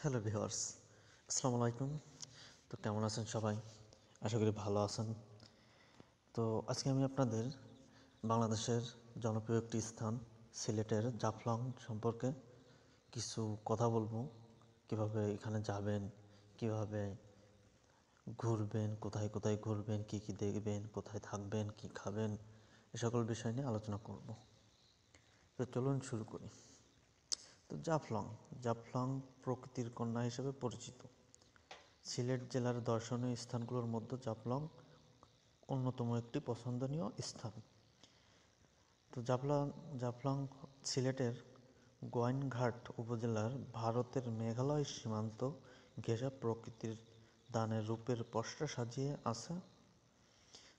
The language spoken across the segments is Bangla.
হ্যালো ভিউয়ার্স, আসসালামু আলাইকুম। তো কেমন আছেন সবাই? আশা করি ভালো আছেন। তো আজকে আমি আপনাদের বাংলাদেশের জনপ্রিয় একটি স্থান সিলেটের জাফলং সম্পর্কে কিছু কথা বলবো। কিভাবে এখানে যাবেন, কিভাবে ঘুরবেন, কোথায় কোথায় ঘুরবেন, কি কি দেখবেন, কোথায় থাকবেন, কি খাবেন, এ সকল বিষয় নিয়ে আলোচনা করব। তো চলুন শুরু করি। তো জাফলং প্রকৃতির কন্যা হিসেবে পরিচিত। সিলেট জেলার দর্শনীয় স্থানগুলোর মধ্যে জাফলং অন্যতম একটি পছন্দনীয় স্থান। তো জাফলং সিলেটের গোয়াইনঘাট উপজেলার ভারতের মেঘালয় সীমান্ত ঘেঁষা প্রকৃতির দানে রূপের পসরা সাজিয়ে আছে।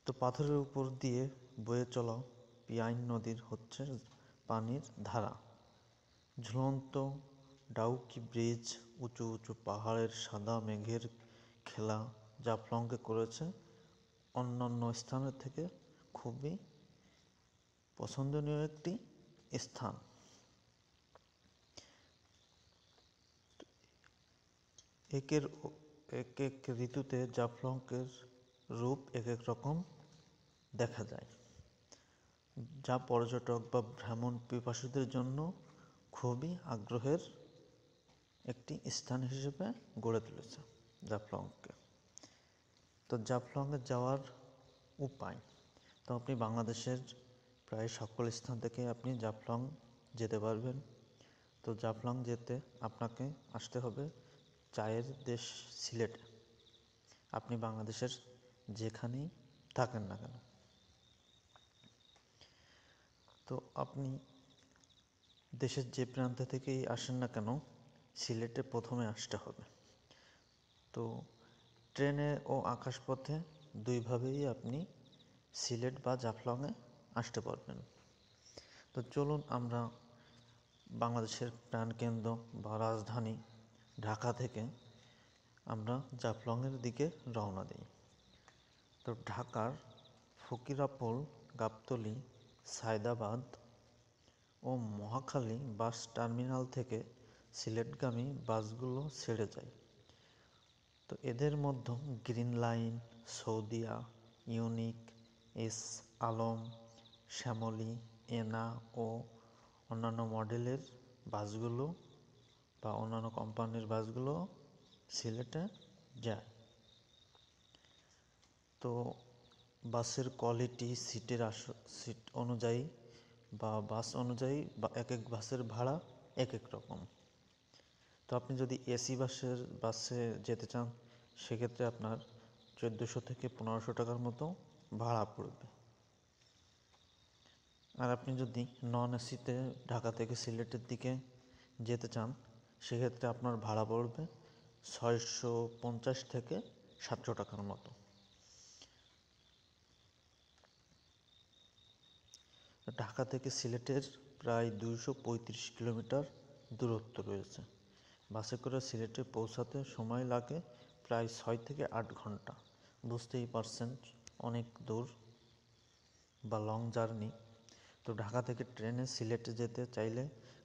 তো পাথরের উপর দিয়ে বয়ে চলা পিয়াইন নদীর হচ্ছে পানির ধারা। ঝুলন্ত ডাউকি ব্রিজ, উঁচু উঁচু পাহাড়ের সাদা মেঘের খেলা জাফলংকে করেছে অন্যান্য স্থানের থেকে খুবই পছন্দনীয় একটি স্থান। এক এক ঋতুতে জাফলংয়ের রূপ এক এক রকম দেখা যায়, যা পর্যটক বা ভ্রমণ পিপাসুদের জন্য খুবই আগ্রহের একটি স্থান হিসেবে গড়ে তুলেছে জাফলংকে। তো জাফলংয়ে যাওয়ার উপায়, তো আপনি বাংলাদেশের প্রায় সকল স্থান থেকে আপনি জাফলং যেতে পারবেন। তো জাফলং যেতে আপনাকে আসতে হবে চায়ের দেশ সিলেটে। আপনি বাংলাদেশের যেখানেই থাকেন না কেন, তো আপনি দেশের যে প্রান্ত থেকেই আসেন না কেন, সিলেটে প্রথমে আসতে হবে। তো ট্রেনে ও আকাশপথে দুইভাবেই আপনি সিলেট বা জাফলংয়ে আসতে পারবেন। তো চলুন আমরা বাংলাদেশের প্রাণকেন্দ্র বা রাজধানী ঢাকা থেকে আমরা জাফলংয়ের দিকে রওনা দিই। তো ঢাকার ফকিরাপুল, গাবতলী, সায়দাবাদ ও মহাখালী বাস টার্মিনাল থেকে সিলেটগামী বাসগুলো ছেড়ে যায়। তো এদের মধ্যে Green Line, Saudia, Unique, S Alam, Shyamoli, Ena ও অন্যান্য মডেলের বাসগুলো বা অন্যান্য কোম্পানির বাসগুলো সিলেটে যায়। তো বাসের কোয়ালিটি, সিট অনুযায়ী বা বাস অনুযায়ী বা এক এক বাসের ভাড়া এক এক রকম। তো আপনি যদি এসি বাসে যেতে চান, সেক্ষেত্রে আপনার 1400 থেকে 1500 টাকার মতো ভাড়া পড়বে। আর আপনি যদি নন এসিতে ঢাকা থেকে সিলেটের দিকে যেতে চান, সেক্ষেত্রে আপনার ভাড়া পড়বে 650 থেকে 700 টাকার মতো। ঢাকা থেকে সিলেটের প্রায় 235 কিলোমিটার দূরত্ব রয়েছে। বাসে করে সিলেটে পৌঁছাতে সময় লাগে প্রায় 6 থেকে 8 ঘন্টা। বুঝতেই পারছেন অনেক দূর বা লং জার্নি। তো ঢাকা থেকে ট্রেনে সিলেটে যেতে চাইলে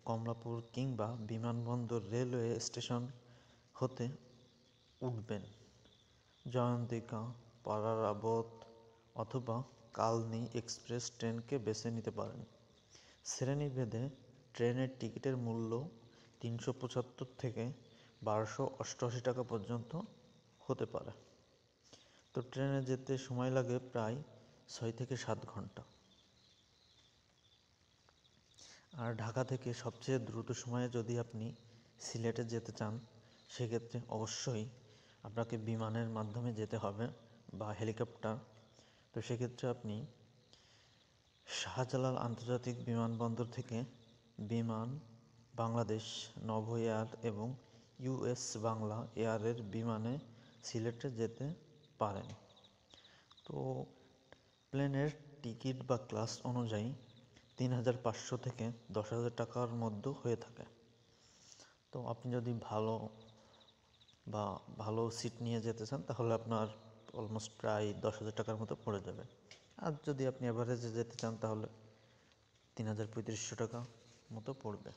কমলাপুর কিংবা বিমানবন্দর রেলওয়ে স্টেশন হতে উঠবেন জয়ন্তিকা, পারাবত অথবা কালনী এক্সপ্রেস ট্রেনকে বেছে নিতে পারেন। শ্রেণীভেদে ট্রেনের টিকিটের মূল্য 375 থেকে 1288 টাকা পর্যন্ত হতে পারে। তো ট্রেনে যেতে সময় লাগে প্রায় 6 থেকে 7 ঘন্টা। আর ঢাকা থেকে সবচেয়ে দ্রুত সময়ে যদি আপনি সিলেটে যেতে চান, সেক্ষেত্রে অবশ্যই আপনাকে বিমানের মাধ্যমে যেতে হবে বা হেলিকপ্টার। তো সেক্ষেত্রে আপনি শাহজালাল আন্তর্জাতিক বিমানবন্দর থেকে বিমান বাংলাদেশ, নভো এয়ার এবং ইউএস বাংলা এয়ারের বিমানে সিলেটে যেতে পারেন। তো প্লেনের টিকিট বা ক্লাস অনুযায়ী 3500 থেকে 10,000 টাকার মধ্যে হয়ে থাকে। তো আপনি যদি ভালো সিট নিয়ে যেতে চান, তাহলে আপনার অলমোস্ট প্রায় 10,000 টাকার মতো পড়ে যাবে। আর যদি আপনি অ্যাভারেজে যেতে চান, তাহলে 3,3500 টাকা মতো পড়বে।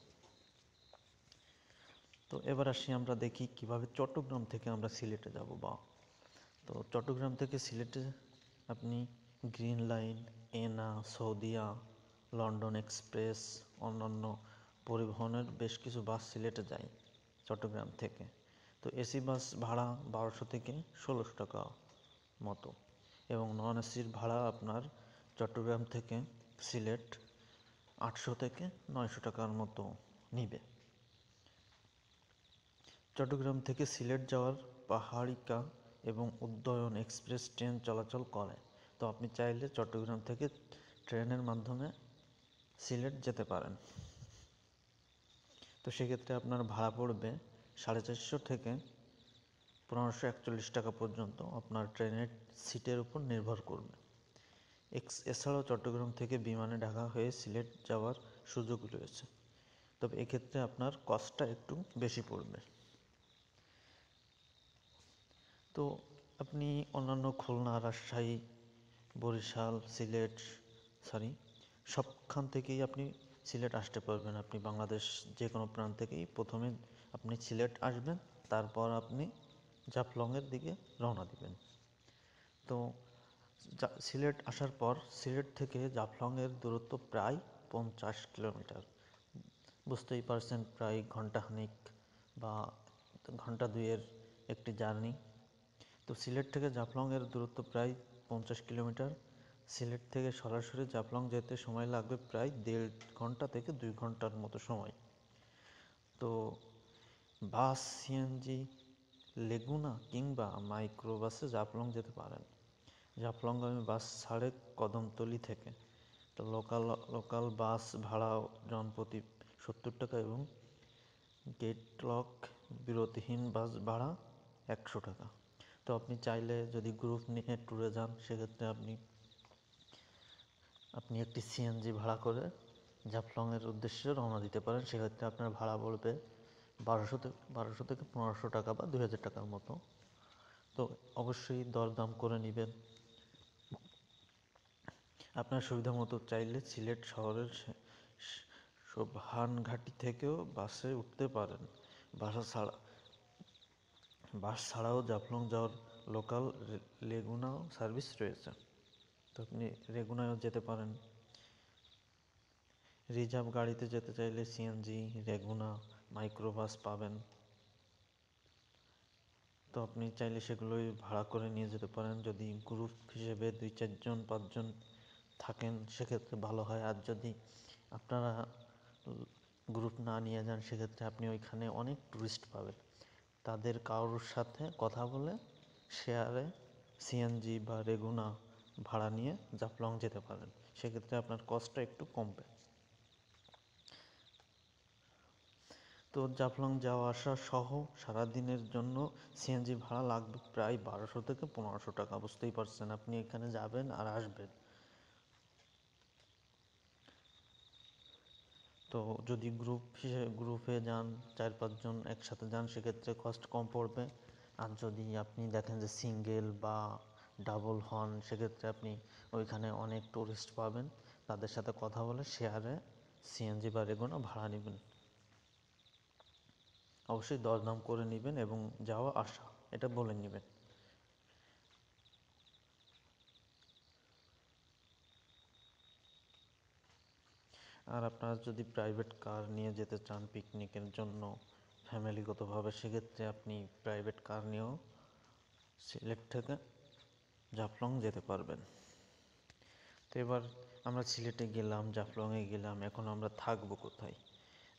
তো এবার আসি আমরা দেখি কিভাবে চট্টগ্রাম থেকে আমরা সিলেটে যাব। তো চট্টগ্রাম থেকে সিলেটে আপনি গ্রিন লাইন, এনা, সৌদিয়া, লন্ডন এক্সপ্রেস, অন্যান্য পরিবহনের বেশ কিছু বাস সিলেটে যায় চট্টগ্রাম থেকে। তো এসি বাস ভাড়া 1200 থেকে 1600 টাকা মতো, এবং নন এসির ভাড়া আপনার চট্টগ্রাম থেকে সিলেট 800 থেকে 900 টাকার মতো নিবে। চট্টগ্রাম থেকে সিলেট যাওয়ার পাহাড়িকা এবং উদয়ন এক্সপ্রেস ট্রেন চলাচল করে। তো আপনি চাইলে চট্টগ্রাম থেকে ট্রেনের মাধ্যমে সিলেট যেতে পারেন। তো সেক্ষেত্রে আপনার ভাড়া পড়বে 450 থেকে 1541 টাকা পর্যন্ত, আপনার ট্রেনের সিটের উপর নির্ভর করবে। এছাড়াও চট্টগ্রাম থেকে বিমানে ঢাকা হয়ে সিলেট যাওয়ার সুযোগ রয়েছে, তবে এক্ষেত্রে আপনার কস্টটা একটু বেশি পড়বে। তো আপনি অন্যান্য খুলনা, রাজশাহী, বরিশাল, সিলেট সবখান থেকেই আপনি সিলেট আসতে পারবেন। আপনি বাংলাদেশ যে কোনো প্রান্ত থেকেই প্রথমে আপনি সিলেট আসবেন, তারপর আপনি জাফলংয়ের দিকে রওনা দিবেন। তো সিলেট আসার পর সিলেট থেকে জাফলংয়ের দূরত্ব প্রায় 50 কিলোমিটার। বুঝতেই পারছেন, প্রায় ঘন্টাখানিক বা ঘন্টা দুইয়ের একটি জার্নি। তো সিলেট থেকে জাফলংয়ের দূরত্ব প্রায় 50 কিলোমিটার। সিলেট থেকে সরাসরি জাফলং যেতে সময় লাগবে প্রায় 1.5 ঘন্টা থেকে 2 ঘন্টার মতো সময়। তো বাস, সিএনজি, লেগুনা কিংবা মাইক্রোবাসে জাফলং যেতে পারেন। জাফলংগামী বাস ছাড়ে কদমতলী থেকে। তো লোকাল বাস ভাড়া জনপ্রতি 70 টাকা এবং গেটলক বিরতিহীন বাস ভাড়া 100 টাকা। তো আপনি চাইলে যদি গ্রুপ নিয়ে ট্যুরে যান, সেক্ষেত্রে আপনি একটি সিএনজি ভাড়া করে জাফলংয়ের উদ্দেশ্যে রওনা দিতে পারেন। সেক্ষেত্রে আপনার ভাড়া পড়বে 1200 থেকে 1500 টাকা বা 2000 টাকার মতো। তো অবশ্যই দরদাম করে নেবেন। আপনার সুবিধা মতো চাইলে সিলেট শহরের সোবহানঘাটি থেকেও বাসে উঠতে পারেন। বাস ছাড়াও জাফলং যাওয়ার লোকাল লেগুনাও সার্ভিস রয়েছে, তো আপনি রেগুনায়ও যেতে পারেন। রিজার্ভ গাড়িতে যেতে চাইলে সিএনজি, রেগুনা, মাইক্রোবাস পাবেন। তো আপনি চাইলে সেগুলোই ভাড়া করে নিয়ে যেতে পারেন। যদি গ্রুপ হিসেবে 2-4 জন 5 জন থাকেন সেক্ষেত্রে ভালো হয়। আর যদি আপনারা গ্রুপ না নিয়ে যান, সেক্ষেত্রে আপনি ওইখানে অনেক টুরিস্ট পাবেন। তাদের কারোর সাথে কথা বলে শেয়ারে সিএনজি বা রেগুনা ভাড়া নিয়ে জাফলং যেতে পারেন। সেক্ষেত্রে আপনার কস্টটা একটু কমবে। তো জাফলং যাওয়া আসা সহ সারাদিনের জন্য সিএনজি ভাড়া লাগবে প্রায় 1200 থেকে 1500 টাকা। বুঝতেই পারছেন, আপনি এখানে যাবেন আর আসবেন। তো যদি গ্রুপে যান, 4-5 জন একসাথে যান, সেক্ষেত্রে কস্ট কম পড়বে। আর যদি আপনি দেখেন যে সিঙ্গেল বা ডাবল হন, সেক্ষেত্রে আপনি ওইখানে অনেক টুরিস্ট পাবেন। তাদের সাথে কথা বলে শেয়ারে সিএনজি বা রেগুনা ভাড়া নেবেন। অবশ্যই দরদাম করে নেবেন এবং যাওয়া আসা এটা বলে নেবেন। আর আপনারা যদি প্রাইভেট কার নিয়ে যেতে চান পিকনিকের জন্য ফ্যামিলিগতভাবে, সেক্ষেত্রে আপনি প্রাইভেট কার নিয়েও সিলেট থেকে জাফলং যেতে পারবেন। তো এবার আমরা সিলেটে গেলাম, জাফলংয়ে গেলাম, এখন আমরা থাকবো কোথায়?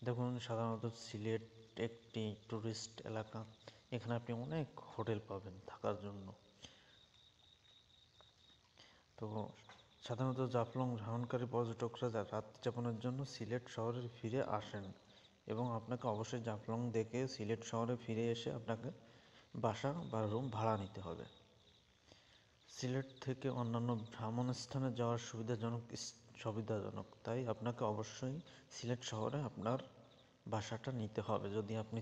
দেখুন, সাধারণত সিলেট একটি টুরিস্ট এলাকা। এখানে আপনি অনেক হোটেল পাবেন থাকার জন্য। তো সাধারণত জাফলং ভ্রমণকারী পর্যটকরা রাত্রি যাপনের জন্য সিলেট শহরে ফিরে আসেন, এবং আপনাকে অবশ্যই জাফলং দেখে সিলেট শহরে ফিরে এসে আপনাকে বাসা বা রুম ভাড়া নিতে হবে। সিলেট থেকে অন্যান্য ভ্রমণ স্থানে যাওয়ার সুবিধাজনক, তাই আপনাকে অবশ্যই সিলেট শহরে আপনার বাসাটা নিতে হবে যদি আপনি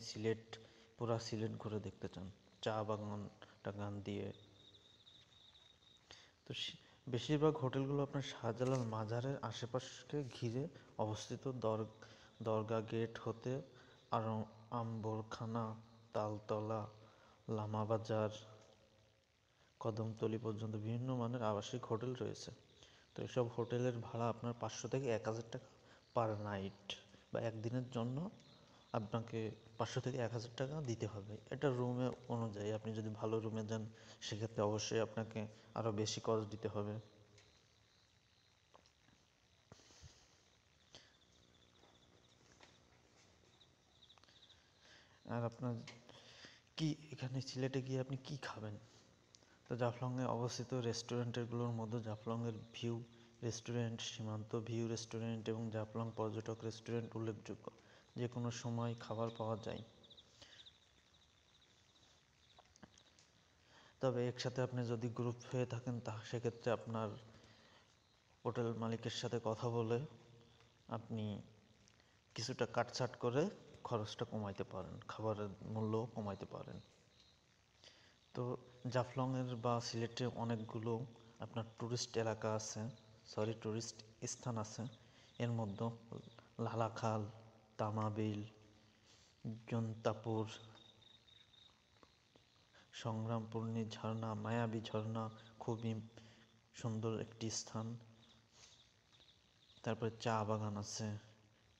পুরা সিলেট ঘুরে দেখতে চান, চা বাগান টাগান দিয়ে। তো বেশিরভাগ হোটেলগুলো আপনার শাহজালাল মাজারের আশেপাশকে ঘিরে অবস্থিত। দরগা গেট হতে আম্বরখানা, তালতলা, লামাবাজার, কদমতলী পর্যন্ত বিভিন্ন মানের আবাসিক হোটেল রয়েছে। তো এসব হোটেলের ভাড়া আপনার 500 থেকে 1000 টাকা পার নাইট, বা একদিনের জন্য আপনাকে 500 থেকে 1000 টাকা দিতে হবে। এটা রুমে অনুযায়ী, আপনি যদি ভালো রুমে যান সেক্ষেত্রে অবশ্যই আপনাকে আরও বেশি কস্ট দিতে হবে। আর আপনার কি এখানে সিলেটে গিয়ে আপনি কি খাবেন? তো জাফলংয়ে অবস্থিত রেস্টুরেন্টগুলোর মধ্যে জাফলংয়ের ভিউ রেস্টুরেন্ট, সীমান্ত ভিউ রেস্টুরেন্ট এবং জাফলং পর্যটক রেস্টুরেন্ট উল্লেখযোগ্য। যে কোনো সময় খাবার পাওয়া যায়। তবে একসাথে আপনি যদি গ্রুপ হয়ে থাকেন সেক্ষেত্রে আপনার হোটেল মালিকের সাথে কথা বলে আপনি কিছুটা কাটছাট করে খরচটা কমাইতে পারেন, খাবারের মূল্যও কমাইতে পারেন। তো জাফলংয়ের বা সিলেটে অনেকগুলো আপনার টুরিস্ট এলাকা আছে, টুরিস্ট স্থান আছে। এর মধ্যে লালাখাল, তামাবিল, জন্তাপুর, সংগ্রামপূর্ণী ঝর্ণা, মায়াবী ঝর্ণা খুবই সুন্দর একটি স্থান। তারপরে চা বাগান আছে,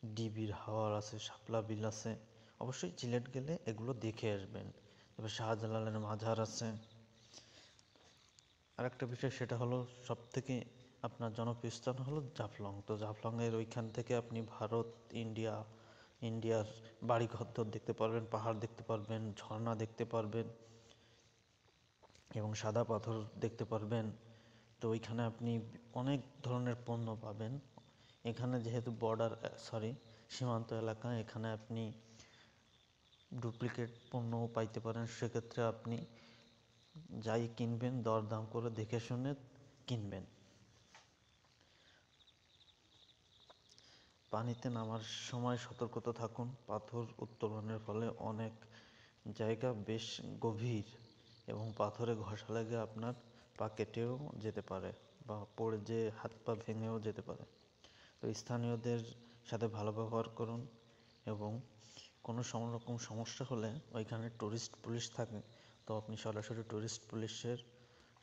ডিবির হাওর আছে, শাপলা বিল আছে। অবশ্যই সিলেট গেলে এগুলো দেখে আসবেন। তারপরে শাহজালালের মাজার আছে। আর একটা বিষয়, সেটা হলো সবথেকে আপনার জনপ্রিয় স্থান হলো জাফলং। তো জাফলংয়ের ওইখান থেকে আপনি ভারত, ইন্ডিয়ার বাড়িঘর দেখতে পারবেন, পাহাড় দেখতে পারবেন, ঝর্ণা দেখতে পারবেন এবং সাদা পাথর দেখতে পারবেন। তো ওইখানে আপনি অনেক ধরনের পণ্য পাবেন। এখানে যেহেতু সীমান্ত এলাকা, এখানে আপনি ডুপ্লিকেট পণ্যও পাইতে পারেন। সেক্ষেত্রে আপনি যাই কিনবেন দরদাম করে দেখে শুনে কিনবেন। পানিতে নামার সময় সতর্কতা থাকুন। পাথর উত্তোলনের ফলে অনেক জায়গা বেশ গভীর এবং পাথরে ঘষা লেগে আপনার পা কেটেও যেতে পারে বা পড়ে যেয়ে হাত পা ভেঙেও যেতে পারে। তো স্থানীয়দের সাথে ভালো ব্যবহার করুন এবং কোনো রকম সমস্যা হলে ওইখানে টুরিস্ট পুলিশ থাকে, তো আপনি সরাসরি টুরিস্ট পুলিশের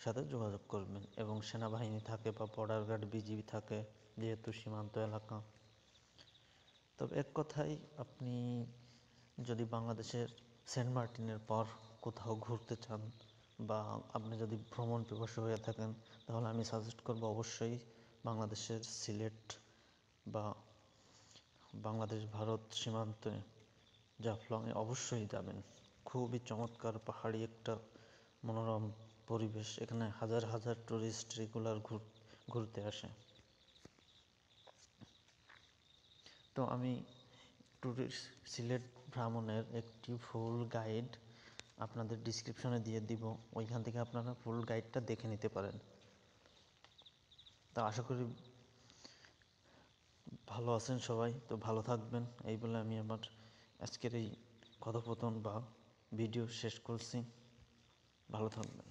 সাথে যোগাযোগ করবেন। এবং সেনাবাহিনী থাকে বা বর্ডার গার্ড, বিজিবি থাকে, যেহেতু সীমান্ত এলাকা। তবে এক কথায়, আপনি যদি বাংলাদেশের সেন্ট মার্টিনের পর কোথাও ঘুরতে চান বা আপনি যদি ভ্রমণ পিপাসু হয়ে থাকেন, তাহলে আমি সাজেস্ট করব অবশ্যই বাংলাদেশের সিলেট বা বাংলাদেশ ভারত সীমান্তে জাফলংয়ে অবশ্যই যাবেন। খুবই চমৎকার পাহাড়ি একটা মনোরম পরিবেশ। এখানে হাজার হাজার টুরিস্ট রেগুলার ঘুরতে আসে। তো আমি সিলেট ভ্রমণের একটি ফুল গাইড আপনাদের ডিসক্রিপশনে দিয়ে দিব, ওইখান থেকে আপনারা ফুল গাইডটা দেখে নিতে পারেন। তা আশা করি ভালো আছেন সবাই। তো ভালো থাকবেন, এই বলে আমি আমার আজকের এই কথোপকথন বা ভিডিও শেষ করছি। ভালো থাকবেন।